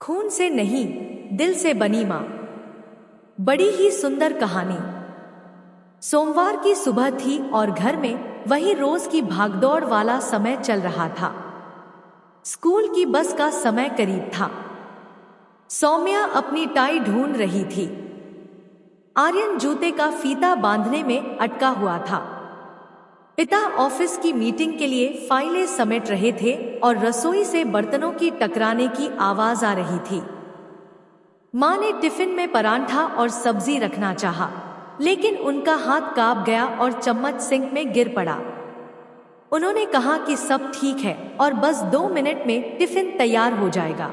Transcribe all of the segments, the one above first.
खून से नहीं, दिल से बनी माँ। बड़ी ही सुंदर कहानी। सोमवार की सुबह थी और घर में वही रोज की भागदौड़ वाला समय चल रहा था। स्कूल की बस का समय करीब था। सौम्या अपनी टाई ढूंढ रही थी। आर्यन जूते का फीता बांधने में अटका हुआ था। पिता ऑफिस की मीटिंग के लिए फाइलें समेट रहे थे और रसोई से बर्तनों की टकराने की आवाज आ रही थी। माँ ने टिफिन में परांठा और सब्जी रखना चाहा, लेकिन उनका हाथ कांप गया और चम्मच सिंक में गिर पड़ा। उन्होंने कहा कि सब ठीक है और बस 2 मिनट में टिफिन तैयार हो जाएगा।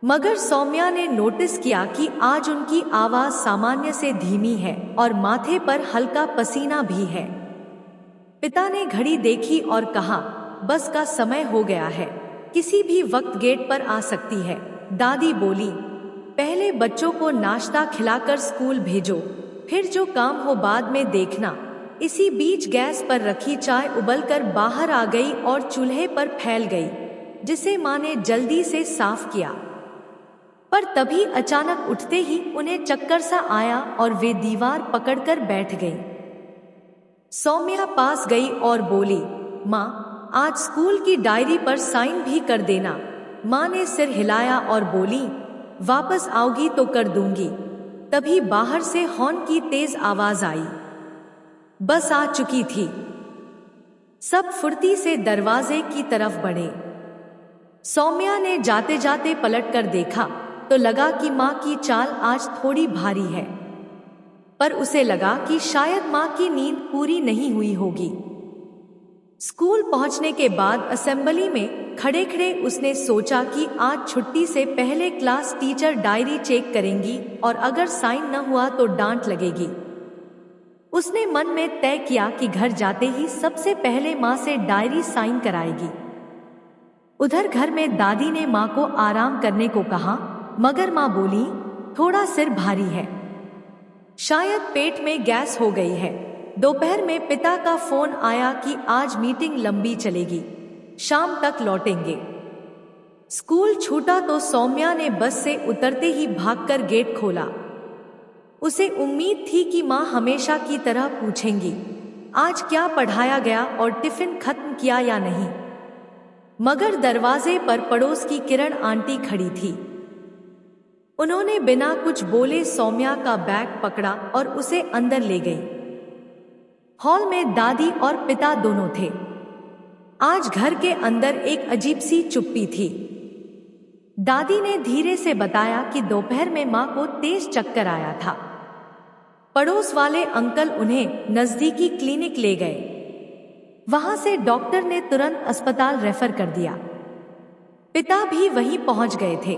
मगर सौम्या ने नोटिस किया कि आज उनकी आवाज सामान्य से धीमी है और माथे पर हल्का पसीना भी है। पिता ने घड़ी देखी और कहा, बस का समय हो गया है, किसी भी वक्त गेट पर आ सकती है। दादी बोली, पहले बच्चों को नाश्ता खिलाकर स्कूल भेजो, फिर जो काम हो बाद में देखना। इसी बीच गैस पर रखी चाय उबलकर बाहर आ गई और चूल्हे पर फैल गई, जिसे माँ ने जल्दी से साफ किया। पर तभी अचानक उठते ही उन्हें चक्कर सा आया और वे दीवार पकड़कर बैठ गईं। सौम्या पास गई और बोली, माँ, आज स्कूल की डायरी पर साइन भी कर देना। माँ ने सिर हिलाया और बोली, वापस आओगी तो कर दूंगी। तभी बाहर से हॉर्न की तेज आवाज आई। बस आ चुकी थी। सब फुर्ती से दरवाजे की तरफ बढ़े। सौम्या ने जाते जाते पलट कर देखा तो लगा कि माँ की चाल आज थोड़ी भारी है, पर उसे लगा कि शायद माँ की नींद पूरी नहीं हुई होगी। स्कूल पहुंचने के बाद असेंबली में खड़े खड़े उसने सोचा कि आज छुट्टी से पहले क्लास टीचर डायरी चेक करेंगी और अगर साइन न हुआ तो डांट लगेगी। उसने मन में तय किया कि घर जाते ही सबसे पहले माँ से डायरी साइन कराएगी। उधर घर में दादी ने माँ को आराम करने को कहा, मगर माँ बोली, थोड़ा सिर भारी है, शायद पेट में गैस हो गई है। दोपहर में पिता का फोन आया कि आज मीटिंग लंबी चलेगी, शाम तक लौटेंगे। स्कूल छूटा तो सौम्या ने बस से उतरते ही भागकर गेट खोला। उसे उम्मीद थी कि माँ हमेशा की तरह पूछेंगी, आज क्या पढ़ाया गया और टिफिन खत्म किया या नहीं। मगर दरवाजे पर पड़ोस की किरण आंटी खड़ी थी। उन्होंने बिना कुछ बोले सौम्या का बैग पकड़ा और उसे अंदर ले गई। हॉल में दादी और पिता दोनों थे। आज घर के अंदर एक अजीब सी चुप्पी थी। दादी ने धीरे से बताया कि दोपहर में माँ को तेज चक्कर आया था। पड़ोस वाले अंकल उन्हें नजदीकी क्लिनिक ले गए। वहां से डॉक्टर ने तुरंत अस्पताल रेफर कर दिया। पिता भी वहीं पहुंच गए थे।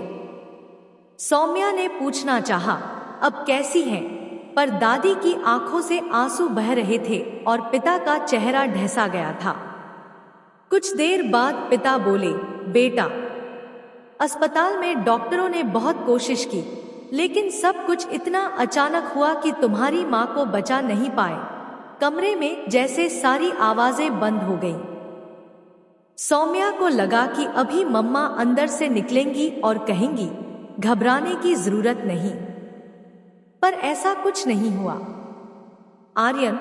सौम्या ने पूछना चाहा, अब कैसी हैं? पर दादी की आंखों से आंसू बह रहे थे और पिता का चेहरा ढसा गया था। कुछ देर बाद पिता बोले, बेटा, अस्पताल में डॉक्टरों ने बहुत कोशिश की, लेकिन सब कुछ इतना अचानक हुआ कि तुम्हारी माँ को बचा नहीं पाए। कमरे में जैसे सारी आवाजें बंद हो गईं। सौम्या को लगा कि अभी मम्मा अंदर से निकलेंगी और कहेंगी, घबराने की जरूरत नहीं। पर ऐसा कुछ नहीं हुआ। आर्यन,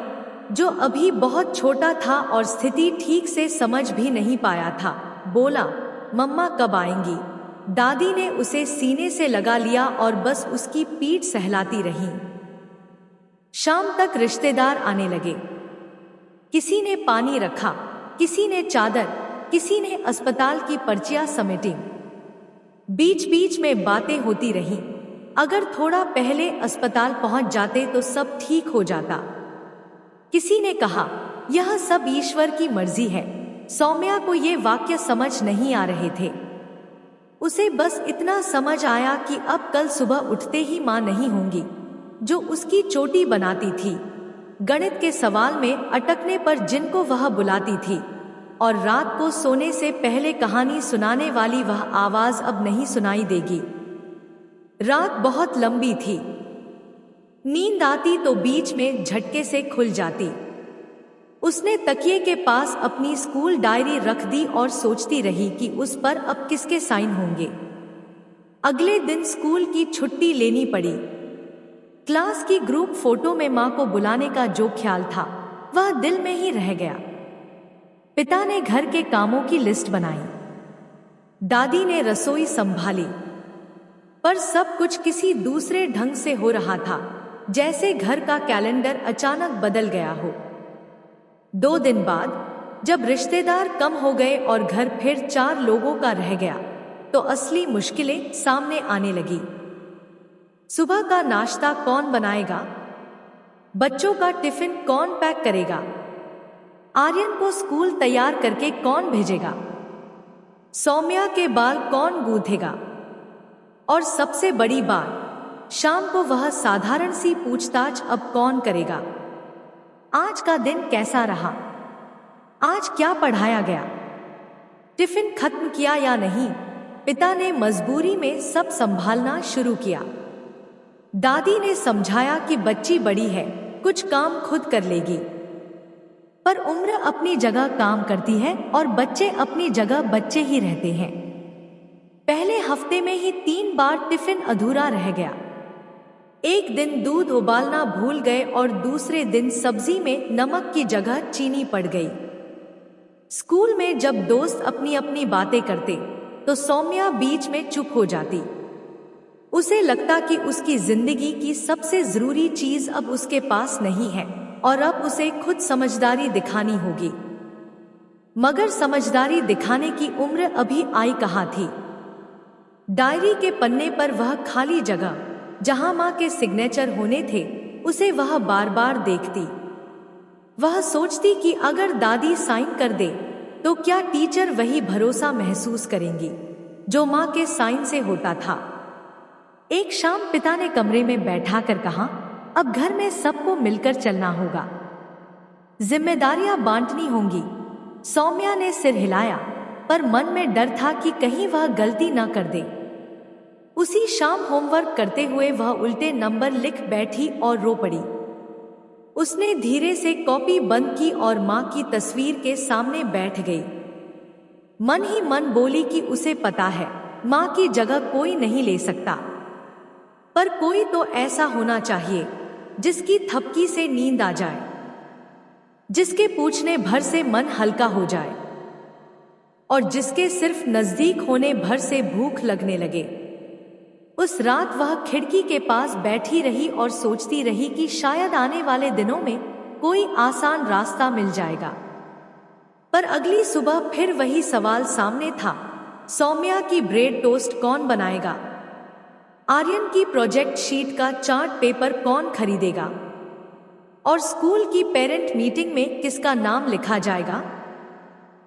जो अभी बहुत छोटा था और स्थिति ठीक से समझ भी नहीं पाया था, बोला, मम्मा कब आएंगी? दादी ने उसे सीने से लगा लिया और बस उसकी पीठ सहलाती रही। शाम तक रिश्तेदार आने लगे। किसी ने पानी रखा, किसी ने चादर, किसी ने अस्पताल की पर्चियां समेटी। बीच बीच में बातें होती रहीं। अगर थोड़ा पहले अस्पताल पहुंच जाते तो सब ठीक हो जाता। किसी ने कहा, यह सब ईश्वर की मर्जी है। सौम्या को ये वाक्य समझ नहीं आ रहे थे। उसे बस इतना समझ आया कि अब कल सुबह उठते ही माँ नहीं होंगी, जो उसकी चोटी बनाती थी, गणित के सवाल में अटकने पर जिनको वह बुलाती थी, और रात को सोने से पहले कहानी सुनाने वाली वह आवाज अब नहीं सुनाई देगी। रात बहुत लंबी थी। नींद आती तो बीच में झटके से खुल जाती। उसने तकिए के पास अपनी स्कूल डायरी रख दी और सोचती रही कि उस पर अब किसके साइन होंगे। अगले दिन स्कूल की छुट्टी लेनी पड़ी। क्लास की ग्रुप फोटो में मां को बुलाने का जो ख्याल था वह दिल में ही रह गया। पिता ने घर के कामों की लिस्ट बनाई, दादी ने रसोई संभाली, पर सब कुछ किसी दूसरे ढंग से हो रहा था, जैसे घर का कैलेंडर अचानक बदल गया हो। 2 दिन बाद जब रिश्तेदार कम हो गए और घर फिर 4 लोगों का रह गया, तो असली मुश्किलें सामने आने लगी। सुबह का नाश्ता कौन बनाएगा? बच्चों का टिफिन कौन पैक करेगा? आर्यन को स्कूल तैयार करके कौन भेजेगा? सौम्या के बाल कौन गूंथेगा? और सबसे बड़ी बात, शाम को वह साधारण सी पूछताछ अब कौन करेगा? आज का दिन कैसा रहा? आज क्या पढ़ाया गया? टिफिन खत्म किया या नहीं? पिता ने मजबूरी में सब संभालना शुरू किया। दादी ने समझाया कि बच्ची बड़ी है, कुछ काम खुद कर लेगी। पर उम्र अपनी जगह काम करती है और बच्चे अपनी जगह बच्चे ही रहते हैं। पहले हफ्ते में ही 3 बार टिफिन अधूरा रह गया। एक दिन दूध उबालना भूल गए और दूसरे दिन सब्जी में नमक की जगह चीनी पड़ गई। स्कूल में जब दोस्त अपनी अपनी बातें करते तो सौम्या बीच में चुप हो जाती। उसे लगता कि उसकी जिंदगी की सबसे जरूरी चीज अब उसके पास नहीं है और अब उसे खुद समझदारी दिखानी होगी। मगर समझदारी दिखाने की उम्र अभी आई कहाँ थी। डायरी के पन्ने पर वह खाली जगह जहां मां के सिग्नेचर होने थे, उसे वह बार बार देखती। वह सोचती कि अगर दादी साइन कर दे तो क्या टीचर वही भरोसा महसूस करेंगी जो मां के साइन से होता था। एक शाम पिता ने कमरे में बैठाकर कहा, अब घर में सबको मिलकर चलना होगा, जिम्मेदारियां बांटनी होंगी। सौम्या ने सिर हिलाया, पर मन में डर था कि कहीं वह गलती न कर दे। उसी शाम होमवर्क करते हुए वह उल्टे नंबर लिख बैठी और रो पड़ी। उसने धीरे से कॉपी बंद की और मां की तस्वीर के सामने बैठ गई। मन ही मन बोली कि उसे पता है मां की जगह कोई नहीं ले सकता, पर कोई तो ऐसा होना चाहिए जिसकी थपकी से नींद आ जाए, जिसके पूछने भर से मन हल्का हो जाए और जिसके सिर्फ नजदीक होने भर से भूख लगने लगे। उस रात वह खिड़की के पास बैठी रही और सोचती रही कि शायद आने वाले दिनों में कोई आसान रास्ता मिल जाएगा। पर अगली सुबह फिर वही सवाल सामने था, सौम्या की ब्रेड टोस्ट कौन बनाएगा? आर्यन की प्रोजेक्ट शीट का चार्ट पेपर कौन खरीदेगा? और स्कूल की पेरेंट मीटिंग में किसका नाम लिखा जाएगा?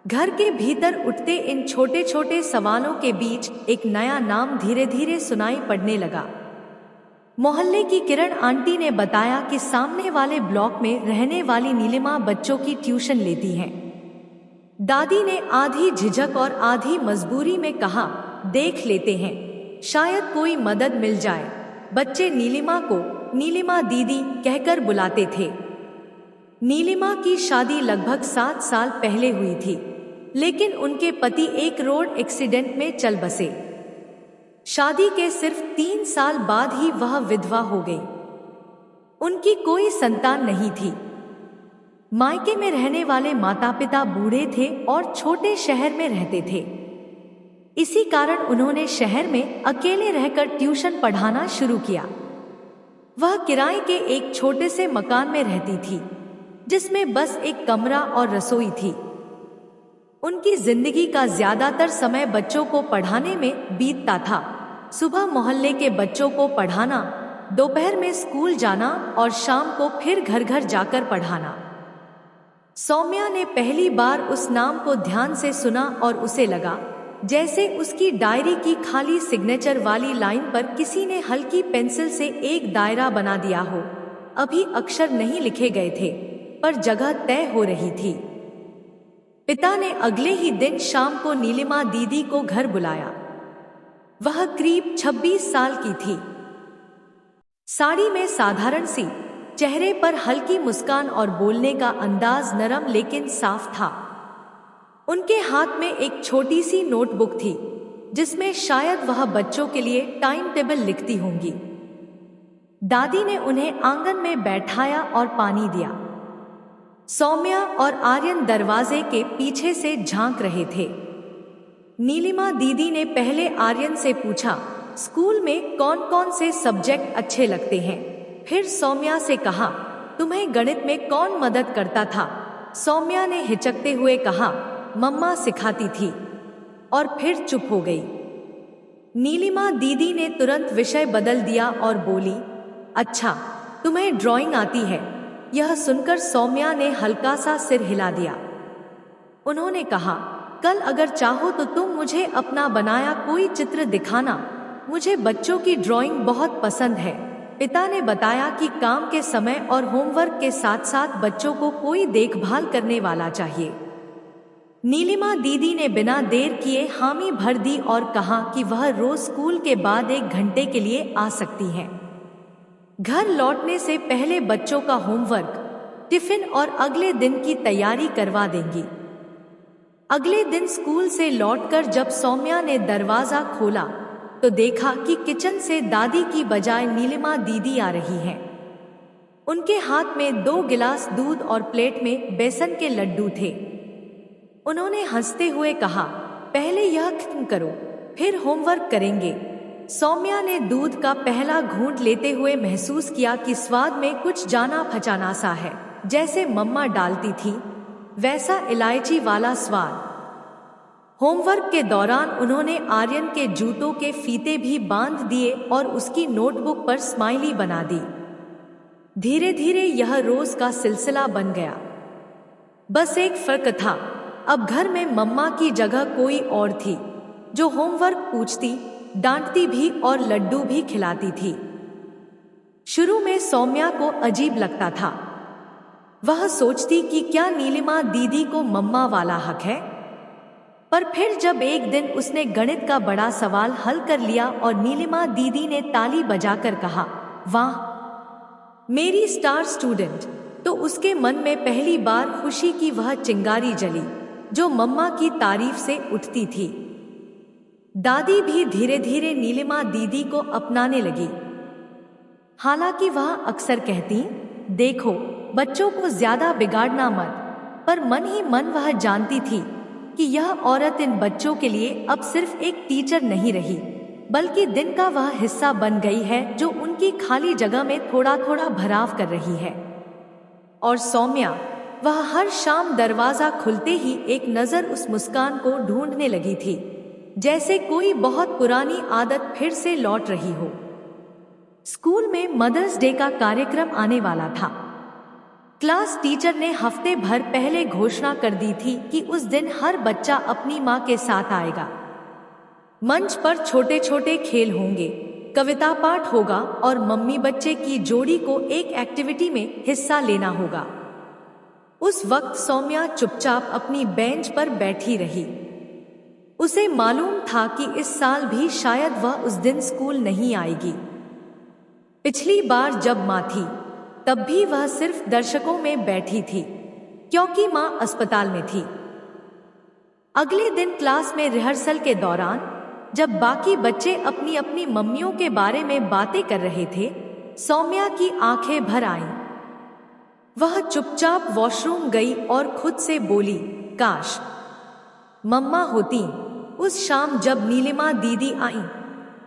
घर के भीतर उठते इन छोटे छोटे सवालों के बीच एक नया नाम धीरे धीरे सुनाई पड़ने लगा। मोहल्ले की किरण आंटी ने बताया कि सामने वाले ब्लॉक में रहने वाली नीलिमा बच्चों की ट्यूशन लेती हैं। दादी ने आधी झिझक और आधी मजबूरी में कहा, देख लेते हैं, शायद कोई मदद मिल जाए। बच्चे नीलिमा को नीलिमा दीदी कहकर बुलाते थे। नीलिमा की शादी लगभग 7 साल पहले हुई थी, लेकिन उनके पति एक रोड एक्सीडेंट में चल बसे। शादी के सिर्फ 3 साल बाद ही वह विधवा हो गई। उनकी कोई संतान नहीं थी। मायके में रहने वाले माता पिता बूढ़े थे और छोटे शहर में रहते थे। इसी कारण उन्होंने शहर में अकेले रहकर ट्यूशन पढ़ाना शुरू किया। वह किराए के एक छोटे से मकान में रहती थी, जिसमें बस एक कमरा और रसोई थी। उनकी जिंदगी का ज्यादातर समय बच्चों को पढ़ाने में बीतता था। सुबह मोहल्ले के बच्चों को पढ़ाना, दोपहर में स्कूल जाना और शाम को फिर घर घर जाकर पढ़ाना। सौम्या ने पहली बार उस नाम को ध्यान से सुना और उसे लगा जैसे उसकी डायरी की खाली सिग्नेचर वाली लाइन पर किसी ने हल्की पेंसिल से एक दायरा बना दिया हो। अभी अक्षर नहीं लिखे गए थे, पर जगह तय हो रही थी। पिता ने अगले ही दिन शाम को नीलिमा दीदी को घर बुलाया। वह करीब 26 साल की थी। साड़ी में साधारण सी, चेहरे पर हल्की मुस्कान और बोलने का अंदाज नरम लेकिन साफ था। उनके हाथ में एक छोटी सी नोटबुक थी, जिसमें शायद वह बच्चों के लिए टाइम टेबल लिखती होंगी। दादी ने उन्हें आंगन में बैठाया और पानी दिया। सौम्या और आर्यन दरवाजे के पीछे से झांक रहे थे। नीलिमा दीदी ने पहले आर्यन से पूछा, स्कूल में कौन कौन से सब्जेक्ट अच्छे लगते हैं? फिर सौम्या से कहा, तुम्हें गणित में कौन मदद करता था? सौम्या ने हिचकते हुए कहा, मम्मा सिखाती थी, और फिर चुप हो गई। नीलिमा दीदी ने तुरंत विषय बदल दिया और बोली, अच्छा, तुम्हें ड्राइंग आती है? यह सुनकर सौम्या ने हल्का सा सिर हिला दिया। उन्होंने कहा, कल अगर चाहो तो तुम मुझे अपना बनाया कोई चित्र दिखाना, मुझे बच्चों की ड्राइंग बहुत पसंद है। पिता ने बताया कि काम के समय और होमवर्क के साथ साथ बच्चों को कोई देखभाल करने वाला चाहिए। नीलिमा दीदी ने बिना देर किए हामी भर दी और कहा कि वह रोज स्कूल के बाद 1 घंटे के लिए आ सकती हैं। घर लौटने से पहले बच्चों का होमवर्क, टिफिन और अगले दिन की तैयारी करवा देंगी। अगले दिन स्कूल से लौटकर जब सौम्या ने दरवाजा खोला तो देखा कि किचन से दादी की बजाय नीलिमा दीदी आ रही हैं। उनके हाथ में 2 गिलास दूध और प्लेट में बेसन के लड्डू थे। उन्होंने हंसते हुए कहा, पहले यह खत्म करो, फिर होमवर्क करेंगे। सौम्या ने दूध का पहला घूंट लेते हुए महसूस किया कि स्वाद में कुछ जाना पहचाना सा है। जैसे मम्मा डालती थी वैसा इलायची वाला स्वाद। होमवर्क के दौरान उन्होंने आर्यन के जूतों के फीते भी बांध दिए और उसकी नोटबुक पर स्माइली बना दी। धीरे धीरे यह रोज का सिलसिला बन गया। बस एक फर्क था, अब घर में मम्मा की जगह कोई और थी, जो होमवर्क पूछती, डांटती भी और लड्डू भी खिलाती थी। शुरू में सौम्या को अजीब लगता था। वह सोचती कि क्या नीलिमा दीदी को मम्मा वाला हक है? पर फिर जब एक दिन उसने गणित का बड़ा सवाल हल कर लिया और नीलिमा दीदी ने ताली बजाकर कहा, वाह मेरी स्टार स्टूडेंट, तो उसके मन में पहली बार खुशी की वह चिंगारी जली जो मम्मा की तारीफ से उठती थी। दादी भी धीरे धीरे नीलिमा दीदी को अपनाने लगी। हालांकि वह अक्सर कहती, देखो बच्चों को ज्यादा बिगाड़ना मत, पर मन ही मन वह जानती थी कि यह औरत इन बच्चों के लिए अब सिर्फ एक टीचर नहीं रही, बल्कि दिन का वह हिस्सा बन गई है जो उनकी खाली जगह में थोड़ा थोड़ा भराव कर रही है। और सौम्या, वह हर शाम दरवाजा खुलते ही एक नजर उस मुस्कान को ढूंढने लगी थी, जैसे कोई बहुत पुरानी आदत फिर से लौट रही हो। स्कूल में मदर्स डे का कार्यक्रम आने वाला था। क्लास टीचर ने हफ्ते भर पहले घोषणा कर दी थी कि उस दिन हर बच्चा अपनी माँ के साथ आएगा। मंच पर छोटे छोटे खेल होंगे, कविता पाठ होगा और मम्मी बच्चे की जोड़ी को एक एक्टिविटी में हिस्सा लेना होगा। उस वक्त सौम्या चुपचाप अपनी बेंच पर बैठी रही। उसे मालूम था कि इस साल भी शायद वह उस दिन स्कूल नहीं आएगी। पिछली बार जब माँ थी तब भी वह सिर्फ दर्शकों में बैठी थी, क्योंकि माँ अस्पताल में थी। अगले दिन क्लास में रिहर्सल के दौरान जब बाकी बच्चे अपनी अपनी मम्मियों के बारे में बातें कर रहे थे, सौम्या की आंखें भर आईं। वह चुपचाप वॉशरूम गई और खुद से बोली, काश मम्मा होती। उस शाम जब नीलिमा दीदी आईं,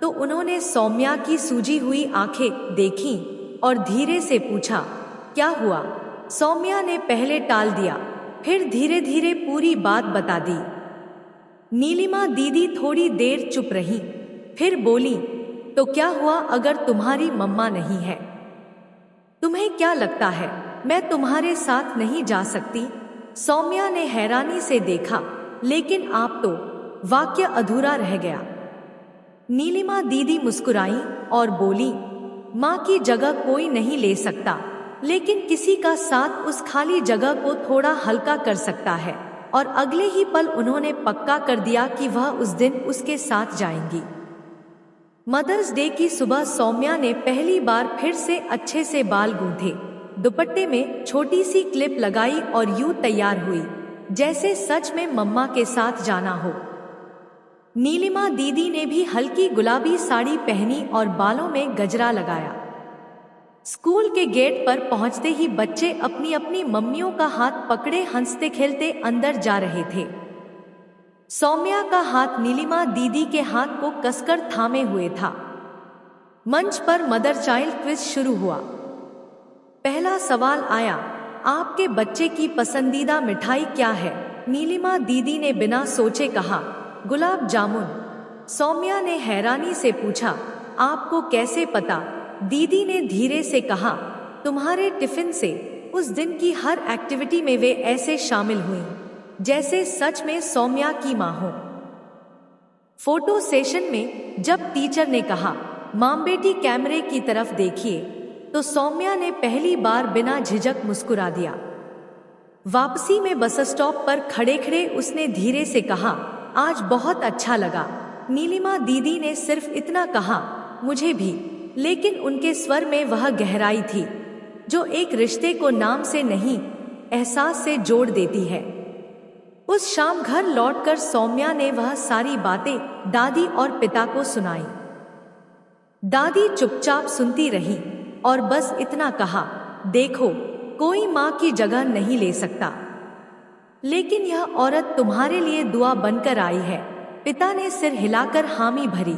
तो उन्होंने सौम्या की सूजी हुई आंखें देखीं और धीरे से पूछा, क्या हुआ? सौम्या ने पहले टाल दिया, फिर धीरे धीरे पूरी बात बता दी। नीलिमा दीदी थोड़ी देर चुप रही, फिर बोली, तो क्या हुआ अगर तुम्हारी मम्मा नहीं है? तुम्हें क्या लगता है मैं तुम्हारे साथ नहीं जा सकती? सौम्या ने हैरानी से देखा, लेकिन आप तो। वाक्य अधूरा रह गया। नीलिमा दीदी मुस्कुराई और बोली, माँ की जगह कोई नहीं ले सकता, लेकिन किसी का साथ उस खाली जगह को थोड़ा हल्का कर सकता है। और अगले ही पल उन्होंने पक्का कर दिया कि वह उस दिन उसके साथ जाएंगी। मदर्स डे की सुबह सौम्या ने पहली बार फिर से अच्छे से बाल गूंथे, दुपट्टे में छोटी सी क्लिप लगाई और यूं तैयार हुई जैसे सच में मम्मा के साथ जाना हो। नीलिमा दीदी ने भी हल्की गुलाबी साड़ी पहनी और बालों में गजरा लगाया। स्कूल के गेट पर पहुंचते ही बच्चे अपनी अपनी मम्मियों का हाथ पकड़े हंसते खेलते अंदर जा रहे थे। सौम्या का हाथ नीलिमा दीदी के हाथ को कसकर थामे हुए था। मंच पर मदर चाइल्ड क्विज शुरू हुआ। पहला सवाल आया, आपके बच्चे की पसंदीदा मिठाई क्या है? नीलिमा दीदी ने बिना सोचे कहा, गुलाब जामुन। सौम्या ने हैरानी से पूछा, आपको कैसे पता? दीदी ने धीरे से कहा, तुम्हारे टिफिन से। उस दिन की हर एक्टिविटी में वे ऐसे शामिल हुई जैसे सच में सौम्या की मां हो। फोटो सेशन में जब टीचर ने कहा, मां बेटी कैमरे की तरफ देखिए, तो सौम्या ने पहली बार बिना झिझक मुस्कुरा दिया। वापसी में बस स्टॉप पर खड़े खड़े उसने धीरे से कहा, आज बहुत अच्छा लगा। नीलिमा दीदी ने सिर्फ इतना कहा, मुझे भी, लेकिन उनके स्वर में वह गहराई थी जो एक रिश्ते को नाम से नहीं, एहसास से जोड़ देती है। उस शाम घर लौटकर सौम्या ने वह सारी बातें दादी और पिता को सुनाई। दादी चुपचाप सुनती रही और बस इतना कहा, देखो, कोई माँ की जगह नहीं ले सकता, लेकिन यह औरत तुम्हारे लिए दुआ बनकर आई है। पिता ने सिर हिलाकर हामी भरी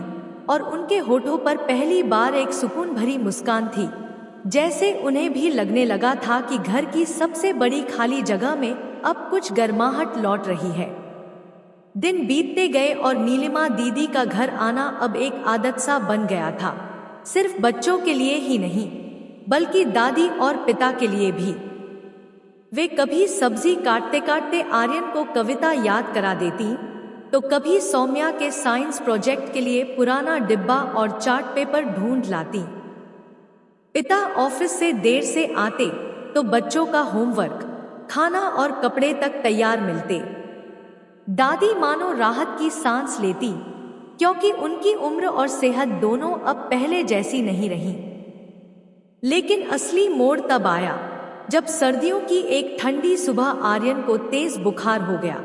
और उनके होठों पर पहली बार एक सुकून भरी मुस्कान थी, जैसे उन्हें भी लगने लगा था कि घर की सबसे बड़ी खाली जगह में अब कुछ गर्माहट लौट रही है। दिन बीतते गए और नीलिमा दीदी का घर आना अब एक आदत सा बन गया था, सिर्फ बच्चों के लिए ही नहीं बल्कि दादी और पिता के लिए भी। वे कभी सब्जी काटते काटते आर्यन को कविता याद करा देती, तो कभी सौम्या के साइंस प्रोजेक्ट के लिए पुराना डिब्बा और चार्ट पेपर ढूंढ लाती। पिता ऑफिस से देर से आते तो बच्चों का होमवर्क, खाना और कपड़े तक तैयार मिलते। दादी मानो राहत की सांस लेती, क्योंकि उनकी उम्र और सेहत दोनों अब पहले जैसी नहीं रही। लेकिन असली मोड़ तब आया जब सर्दियों की एक ठंडी सुबह आर्यन को तेज बुखार हो गया।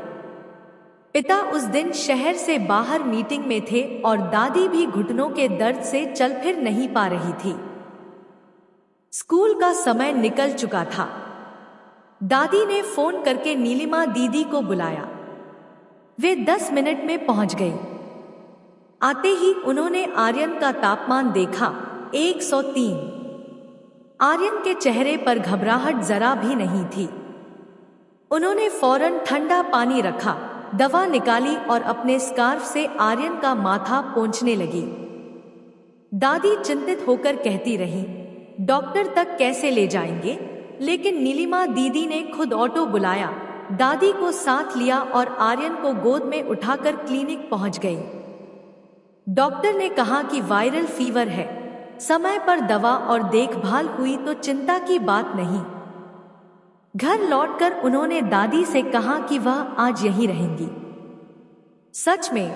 पिता उस दिन शहर से बाहर मीटिंग में थे और दादी भी घुटनों के दर्द से चल फिर नहीं पा रही थी। स्कूल का समय निकल चुका था। दादी ने फोन करके नीलिमा दीदी को बुलाया। वे 10 मिनट में पहुंच गई। आते ही उन्होंने आर्यन का तापमान देखा, 103। आर्यन के चेहरे पर घबराहट जरा भी नहीं थी। उन्होंने फौरन ठंडा पानी रखा, दवा निकाली और अपने स्कार्फ से आर्यन का माथा पोंछने लगी। दादी चिंतित होकर कहती रही, डॉक्टर तक कैसे ले जाएंगे? लेकिन नीलिमा दीदी ने खुद ऑटो बुलाया, दादी को साथ लिया और आर्यन को गोद में उठाकर क्लिनिक पहुंच गई। डॉक्टर ने कहा कि वायरल फीवर है। समय पर दवा और देखभाल हुई तो चिंता की बात नहीं। घर लौटकर उन्होंने दादी से कहा कि वह आज यहीं रहेंगी। सच में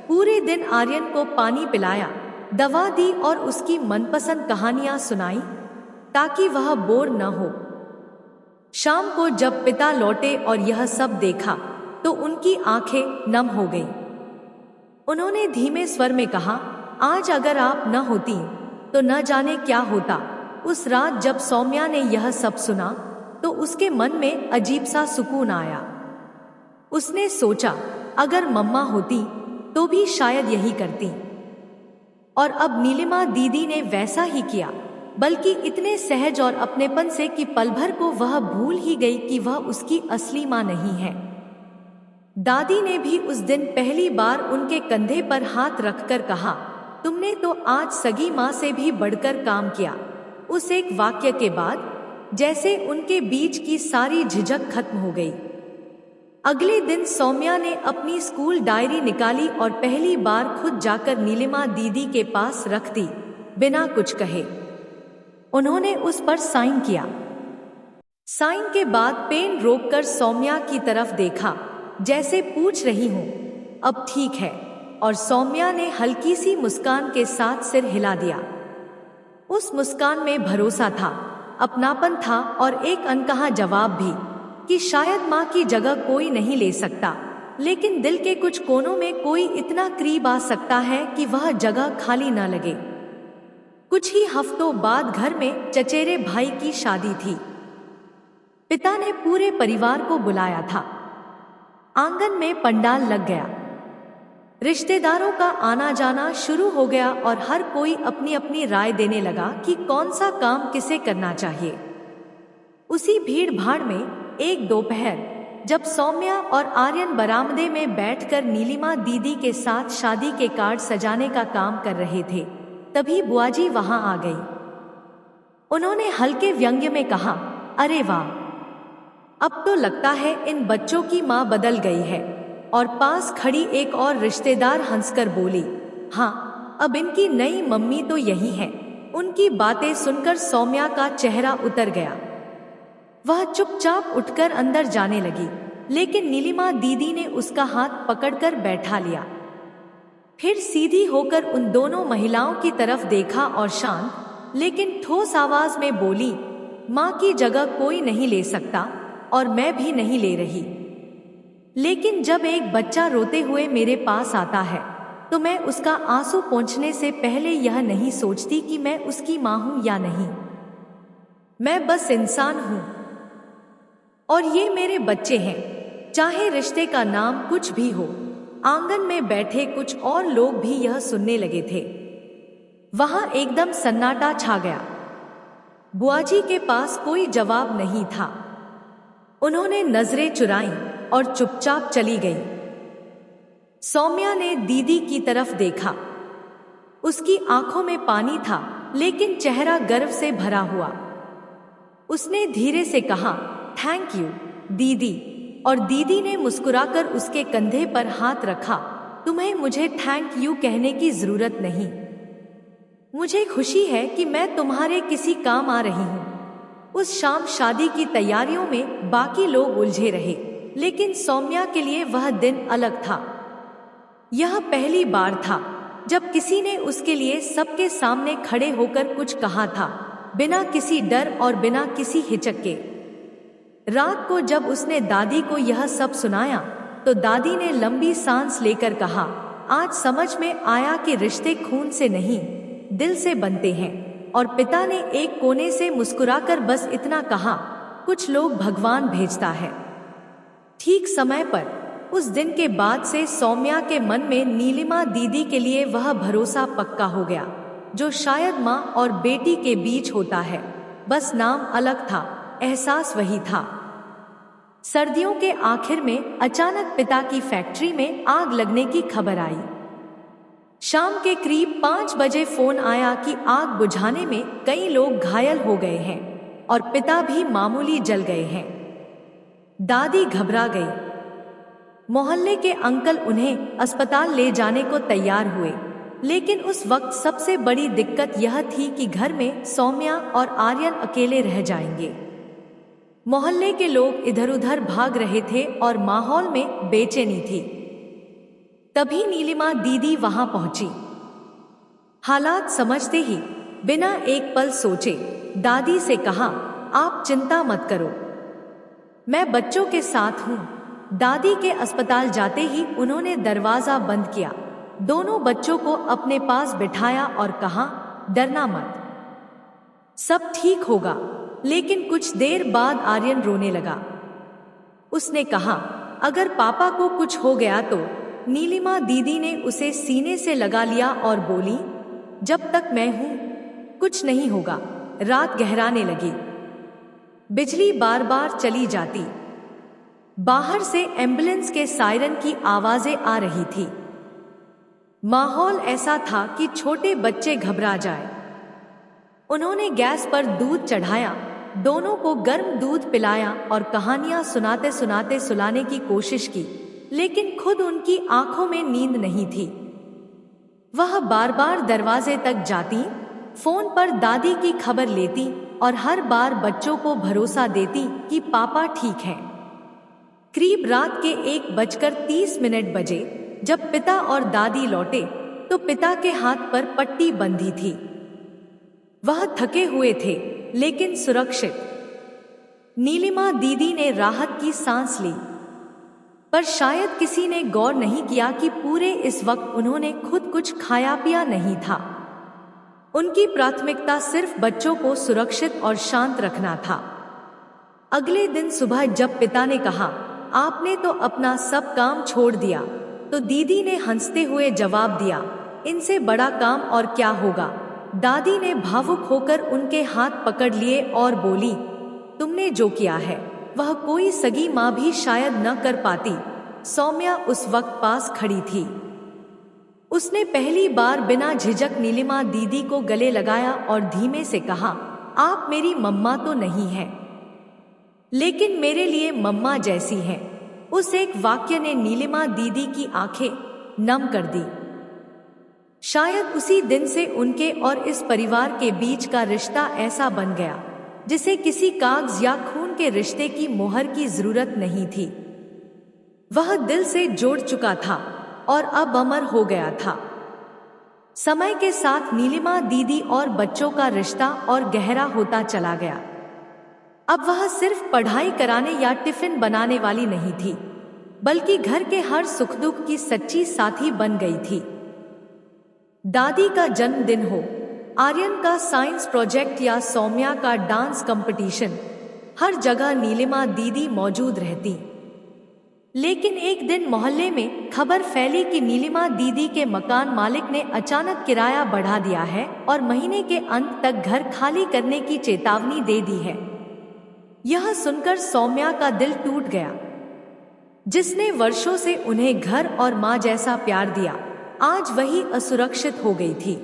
पूरे दिन आर्यन को पानी पिलाया, दवा दी और उसकी मनपसंद कहानियां सुनाई ताकि वह बोर न हो। शाम को जब पिता लौटे और यह सब देखा तो उनकी आंखें नम हो गईं। उन्होंने धीमे स्वर में कहा, आज अगर आप न होती तो न जाने क्या होता। उस रात जब सौम्या ने यह सब सुना तो उसके मन में अजीब सा सुकून आया। उसने सोचा, अगर मम्मा होती तो भी शायद यही करती। और अब नीलिमा दीदी ने वैसा ही किया, बल्कि इतने सहज और अपनेपन से कि पल भर को वह भूल ही गई कि वह उसकी असली मां नहीं है। दादी ने भी उस दिन पहली बार उनके कंधे पर हाथ रखकर कहा, तुमने तो आज सगी मां से भी बढ़कर काम किया। उस एक वाक्य के बाद जैसे उनके बीच की सारी झिझक खत्म हो गई। अगले दिन सौम्या ने अपनी स्कूल डायरी निकाली और पहली बार खुद जाकर नीलिमा दीदी के पास रख दी, बिना कुछ कहे। उन्होंने उस पर साइन किया। साइन के बाद पेन रोककर सौम्या की तरफ देखा, जैसे पूछ रही हूं, अब ठीक है? और सौम्या ने हल्की सी मुस्कान के साथ सिर हिला दिया। उस मुस्कान में भरोसा था, अपनापन था और एक अनकहा जवाब भी कि शायद मां की जगह कोई नहीं ले सकता, लेकिन दिल के कुछ कोनों में कोई इतना करीब आ सकता है कि वह जगह खाली ना लगे। कुछ ही हफ्तों बाद घर में चचेरे भाई की शादी थी। पिता ने पूरे परिवार को बुलाया था। आंगन में पंडाल लग गया। रिश्तेदारों का आना जाना शुरू हो गया और हर कोई अपनी अपनी राय देने लगा कि कौन सा काम किसे करना चाहिए। उसी भीड़ भाड़ में एक दोपहर जब सौम्या और आर्यन बरामदे में बैठकर नीलिमा दीदी के साथ शादी के कार्ड सजाने का काम कर रहे थे, तभी बुआजी वहां आ गई। उन्होंने हल्के व्यंग्य में कहा, अरे वाह, अब तो लगता है इन बच्चों की माँ बदल गई है। और पास खड़ी एक और रिश्तेदार हंसकर बोली, हाँ, अब इनकी नई मम्मी तो यही है। उनकी बातें सुनकर सौम्या का चेहरा उतर गया। वह चुपचाप उठकर अंदर जाने लगी, लेकिन नीलिमा दीदी ने उसका हाथ पकड़कर बैठा लिया। फिर सीधी होकर उन दोनों महिलाओं की तरफ देखा और शांत लेकिन ठोस आवाज में बोली, माँ की जगह कोई नहीं ले सकता और मैं भी नहीं ले रही। लेकिन जब एक बच्चा रोते हुए मेरे पास आता है तो मैं उसका आंसू पोंछने से पहले यह नहीं सोचती कि मैं उसकी माँ हूं या नहीं। मैं बस इंसान हूं और ये मेरे बच्चे हैं, चाहे रिश्ते का नाम कुछ भी हो। आंगन में बैठे कुछ और लोग भी यह सुनने लगे थे। वहां एकदम सन्नाटा छा गया। बुआजी के पास कोई जवाब नहीं था। उन्होंने नजरें चुराईं और चुपचाप चली गई। सौम्या ने दीदी की तरफ देखा। उसकी आंखों में पानी था, लेकिन चेहरा गर्व से भरा हुआ। उसने धीरे से कहा, थैंक यू दीदी। और दीदी ने मुस्कुराकर उसके कंधे पर हाथ रखा। तुम्हें मुझे थैंक यू कहने की जरूरत नहीं। मुझे खुशी है कि मैं तुम्हारे किसी काम आ रही हूं। उस शाम शादी की तैयारियों में बाकी लोग उलझे रहे, लेकिन सौम्या के लिए वह दिन अलग था। यह पहली बार था जब किसी ने उसके लिए सबके सामने खड़े होकर कुछ कहा था, बिना किसी डर और बिना किसी हिचक के। रात को जब उसने दादी को यह सब सुनाया तो दादी ने लंबी सांस लेकर कहा, आज समझ में आया कि रिश्ते खून से नहीं, दिल से बनते हैं। और पिता ने एक कोने से मुस्कुराकर बस इतना कहा, कुछ लोग भगवान भेजता है। ठीक समय पर उस दिन के बाद से सौम्या के मन में नीलिमा दीदी के लिए वह भरोसा पक्का हो गया जो शायद माँ और बेटी के बीच होता है। बस नाम अलग था, एहसास वही था। सर्दियों के आखिर में अचानक पिता की फैक्ट्री में आग लगने की खबर आई। शाम के करीब 5 बजे फोन आया कि आग बुझाने में कई लोग घायल हो गए हैं और पिता भी मामूली जल गए हैं। दादी घबरा गई। मोहल्ले के अंकल उन्हें अस्पताल ले जाने को तैयार हुए, लेकिन उस वक्त सबसे बड़ी दिक्कत यह थी कि घर में सौम्या और आर्यन अकेले रह जाएंगे। मोहल्ले के लोग इधर उधर भाग रहे थे और माहौल में बेचैनी थी। तभी नीलिमा दीदी वहां पहुंची। हालात समझते ही बिना एक पल सोचे दादी से कहा, आप चिंता मत करो, मैं बच्चों के साथ हूं। दादी के अस्पताल जाते ही उन्होंने दरवाजा बंद किया, दोनों बच्चों को अपने पास बिठाया और कहा, डरना मत, सब ठीक होगा। लेकिन कुछ देर बाद आर्यन रोने लगा। उसने कहा, अगर पापा को कुछ हो गया तो। नीलिमा दीदी ने उसे सीने से लगा लिया और बोली, जब तक मैं हूं कुछ नहीं होगा। रात गहराने लगी। बिजली बार बार चली जाती। बाहर से एम्बुलेंस के सायरन की आवाजें आ रही थी। माहौल ऐसा था कि छोटे बच्चे घबरा जाए। उन्होंने गैस पर दूध चढ़ाया, दोनों को गर्म दूध पिलाया और कहानियां सुनाते सुनाते सुलाने की कोशिश की, लेकिन खुद उनकी आंखों में नींद नहीं थी। वह बार बार दरवाजे तक जाती, फोन पर दादी की खबर लेती और हर बार बच्चों को भरोसा देती कि पापा ठीक हैं। करीब रात के 1:30 बजे जब पिता और दादी लौटे तो पिता के हाथ पर पट्टी बंधी थी। वह थके हुए थे लेकिन सुरक्षित। नीलिमा दीदी ने राहत की सांस ली। पर शायद किसी ने गौर नहीं किया कि पूरे इस वक्त उन्होंने खुद कुछ खाया पिया नहीं था। उनकी प्राथमिकता सिर्फ बच्चों को सुरक्षित और शांत रखना था। अगले दिन सुबह जब पिता ने कहा, आपने तो अपना सब काम छोड़ दिया, तो दीदी ने हंसते हुए जवाब दिया, इनसे बड़ा काम और क्या होगा। दादी ने भावुक होकर उनके हाथ पकड़ लिए और बोली, तुमने जो किया है वह कोई सगी माँ भी शायद न कर पाती। सौम्या उस वक्त पास खड़ी थी। उसने पहली बार बिना झिझक नीलिमा दीदी को गले लगाया और धीमे से कहा, आप मेरी मम्मा तो नहीं हैं, लेकिन मेरे लिए मम्मा जैसी हैं। उस एक वाक्य ने नीलिमा दीदी की आंखें नम कर दी। शायद उसी दिन से उनके और इस परिवार के बीच का रिश्ता ऐसा बन गया जिसे किसी कागज या खून के रिश्ते की मोहर की जरूरत नहीं थी। वह दिल से जोड़ चुका था और अब अमर हो गया था। समय के साथ नीलिमा दीदी और बच्चों का रिश्ता और गहरा होता चला गया। अब वह सिर्फ पढ़ाई कराने या टिफिन बनाने वाली नहीं थी, बल्कि घर के हर सुख दुख की सच्ची साथी बन गई थी। दादी का जन्मदिन हो, आर्यन का साइंस प्रोजेक्ट या सौम्या का डांस कंपटीशन, हर जगह नीलिमा दीदी मौजूद रहती। लेकिन एक दिन मोहल्ले में खबर फैली कि नीलिमा दीदी के मकान मालिक ने अचानक किराया बढ़ा दिया है और महीने के अंत तक घर खाली करने की चेतावनी दे दी है। यह सुनकर सौम्या का दिल टूट गया। जिसने वर्षों से उन्हें घर और माँ जैसा प्यार दिया, आज वही असुरक्षित हो गई थी।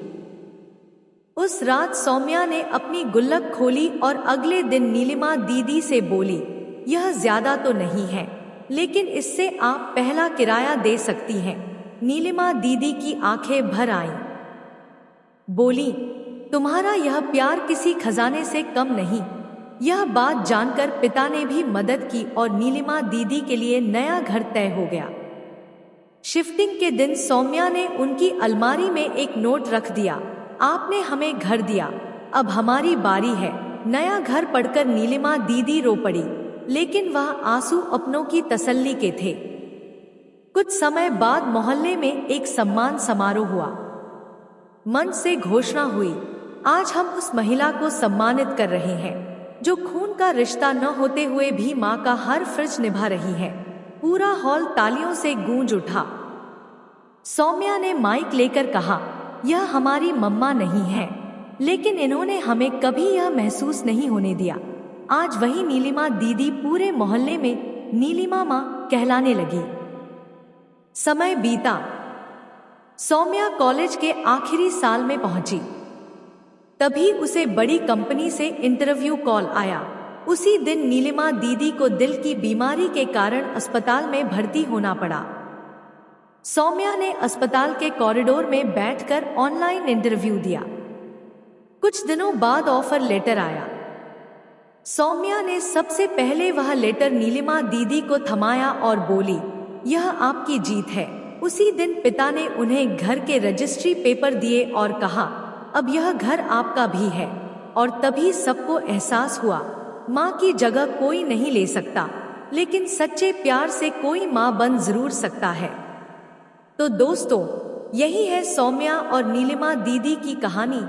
उस रात सौम्या ने अपनी गुल्लक खोली और अगले दिन नीलिमा दीदी से बोली, यह ज्यादा तो नहीं है, लेकिन इससे आप पहला किराया दे सकती हैं। नीलिमा दीदी की आंखें भर आईं। बोली, तुम्हारा यह प्यार किसी खजाने से कम नहीं। यह बात जानकर पिता ने भी मदद की और नीलिमा दीदी के लिए नया घर तय हो गया। शिफ्टिंग के दिन सौम्या ने उनकी अलमारी में एक नोट रख दिया, आपने हमें घर दिया, अब हमारी बारी है। नया घर पढ़कर नीलिमा दीदी रो पड़ी, लेकिन वह आंसू अपनों की तसल्ली के थे। कुछ समय बाद मोहल्ले में एक सम्मान समारोह हुआ। मंच से घोषणा हुई, आज हम उस महिला को सम्मानित कर रहे हैं जो खून का रिश्ता न होते हुए भी माँ का हर फर्ज निभा रही है। पूरा हॉल तालियों से गूंज उठा। सौम्या ने माइक लेकर कहा, यह हमारी मम्मा नहीं है, लेकिन इन्होंने हमें कभी यह महसूस नहीं होने दिया। आज वही नीलिमा दीदी पूरे मोहल्ले में नीलिमा माँ कहलाने लगी। समय बीता। सौम्या कॉलेज के आखिरी साल में पहुंची। तभी उसे बड़ी कंपनी से इंटरव्यू कॉल आया। उसी दिन नीलिमा दीदी को दिल की बीमारी के कारण अस्पताल में भर्ती होना पड़ा। सौम्या ने अस्पताल के कॉरिडोर में बैठकर ऑनलाइन इंटरव्यू दिया। कुछ दिनों बाद ऑफर लेटर आया। सौम्या ने सबसे पहले वह लेटर नीलिमा दीदी को थमाया और बोली, यह आपकी जीत है। उसी दिन पिता ने उन्हें घर के रजिस्ट्री पेपर दिए और कहा, अब यह घर आपका भी है। और तभी सबको एहसास हुआ, माँ की जगह कोई नहीं ले सकता, लेकिन सच्चे प्यार से कोई माँ बन जरूर सकता है। तो दोस्तों, यही है सौम्या और नीलिमा दीदी की कहानी।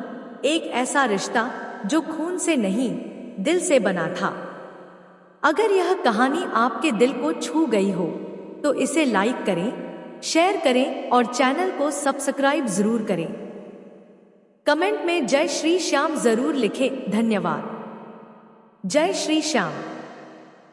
एक ऐसा रिश्ता जो खून से नहीं, दिल से बना था। अगर यह कहानी आपके दिल को छू गई हो तो इसे लाइक करें, शेयर करें और चैनल को सब्सक्राइब जरूर करें। कमेंट में जय श्री श्याम जरूर लिखें। धन्यवाद। जय श्री श्याम।